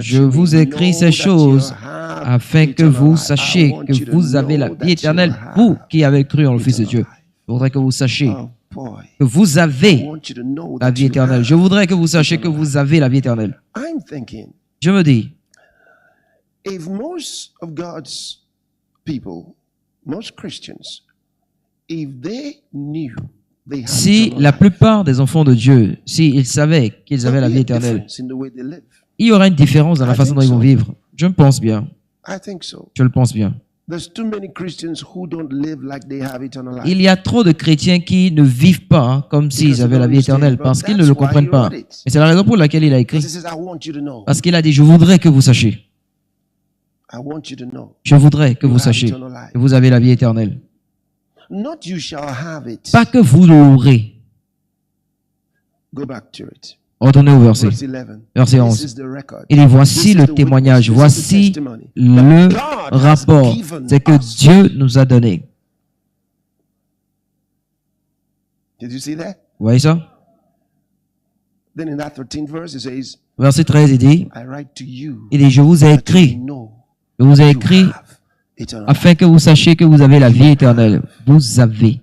Je vous écris ces choses afin que vous sachiez que vous avez la vie éternelle, vous qui avez cru en le Fils de Dieu. Je voudrais que vous sachiez que vous avez la vie éternelle. Je voudrais que vous sachiez que vous avez la vie éternelle. Je me dis, si la plupart des enfants de Dieu, s'ils savaient qu'ils avaient la vie éternelle, il y aura une différence dans la façon dont ils vont vivre. Je me pense bien. Je le pense bien. Il y a trop de chrétiens qui ne vivent pas comme s'ils avaient la vie éternelle parce qu'ils ne le comprennent pas. Et c'est la raison pour laquelle il a écrit. Parce qu'il a dit, je voudrais que vous sachiez. Je voudrais que vous sachiez que vous avez la vie éternelle. Pas que vous l'aurez. Retournez au verset 11. Il dit, voici le témoignage, voici le rapport. C'est que Dieu nous a donné. Vous voyez ça? Verset 13, il dit, je vous ai écrit. Je vous ai écrit afin que vous sachiez que vous avez la vie éternelle. Vous avez.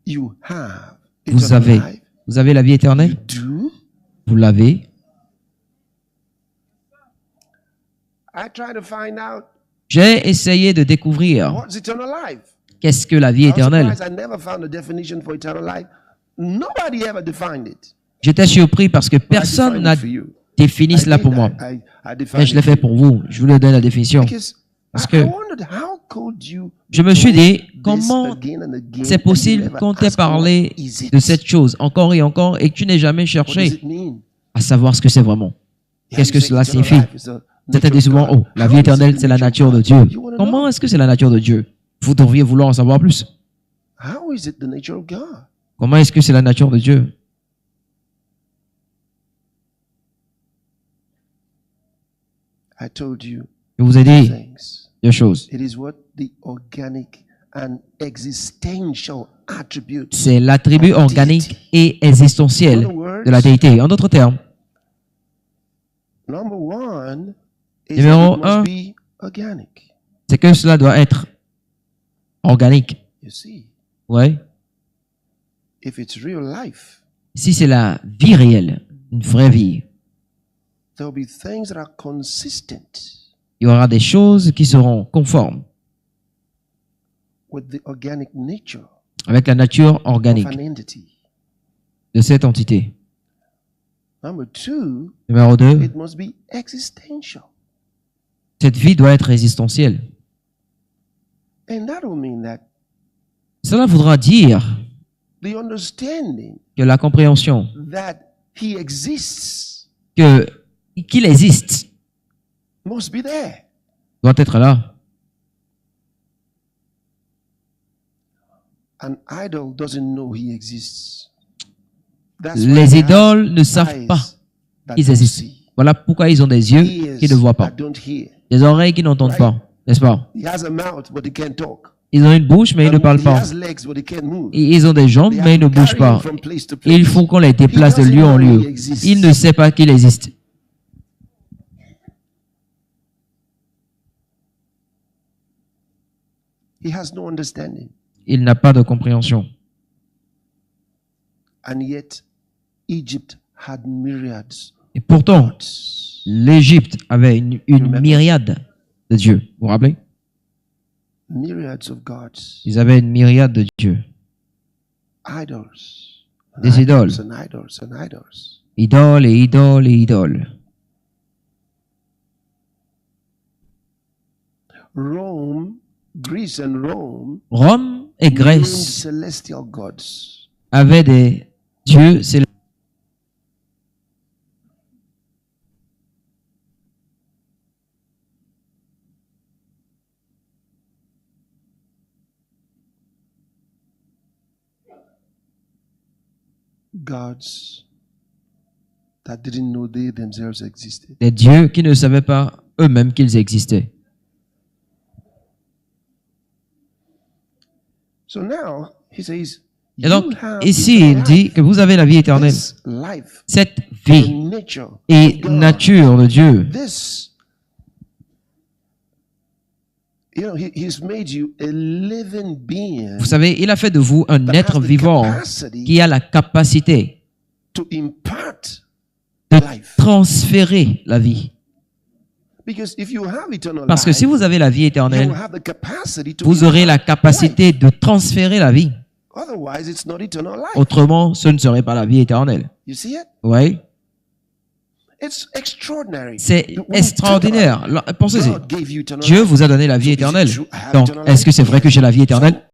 Vous avez. Vous avez la vie éternelle? Vous l'avez? J'ai essayé de découvrir qu'est-ce que la vie éternelle. J'étais surpris parce que personne n'a défini cela pour moi. Mais je l'ai fait pour vous. Je vous le donne la définition. Parce que je me suis dit, comment c'est possible qu'on t'ait parlé de cette chose encore et encore et que tu n'aies jamais cherché à savoir ce que c'est vraiment? Qu'est-ce que cela signifie? Certains disent souvent, oh, la vie éternelle, c'est la nature de Dieu. Comment est-ce que c'est la nature de Dieu? Vous devriez vouloir en savoir plus. Comment est-ce que c'est la nature de Dieu? Je vous ai dit deux choses. C'est l'attribut organique et existentiel de la déité. En d'autres termes, numéro un, c'est que cela doit être organique. Ouais. Si c'est la vie réelle, une vraie vie, il y aura des choses qui seront conformes avec la nature organique de cette entité. Numéro 2, cette vie doit être existentielle. Cela voudra dire que la compréhension qu'il existe doit être là. Les idoles ne savent pas qu'ils existent. Voilà pourquoi ils ont des yeux qui ne voient pas, des oreilles qui n'entendent pas, n'est-ce pas? Ils ont une bouche, mais ils ne parlent pas. Et ils ont des jambes, mais ils ne bougent pas. Il faut qu'on les déplace de lieu en lieu. Ils ne savent pas qu'il existe. Il n'a pas de compréhension. Et pourtant, l'Égypte avait une myriade de dieux. Vous vous rappelez? Ils avaient une myriade de dieux. Des idoles. Idoles et idoles et idoles. Rome et Grèce avaient des dieux célestes. Des dieux qui ne savaient pas eux-mêmes qu'ils existaient. Et donc, ici, il dit que vous avez la vie éternelle. Cette vie et nature de Dieu. Vous savez, il a fait de vous un être vivant qui a la capacité de transférer la vie. Parce que si vous avez la vie éternelle, vous aurez la capacité de transférer la vie. Autrement, ce ne serait pas la vie éternelle. Oui. C'est extraordinaire. Pensez-y. Dieu vous a donné la vie éternelle. Donc, est-ce que c'est vrai que j'ai la vie éternelle?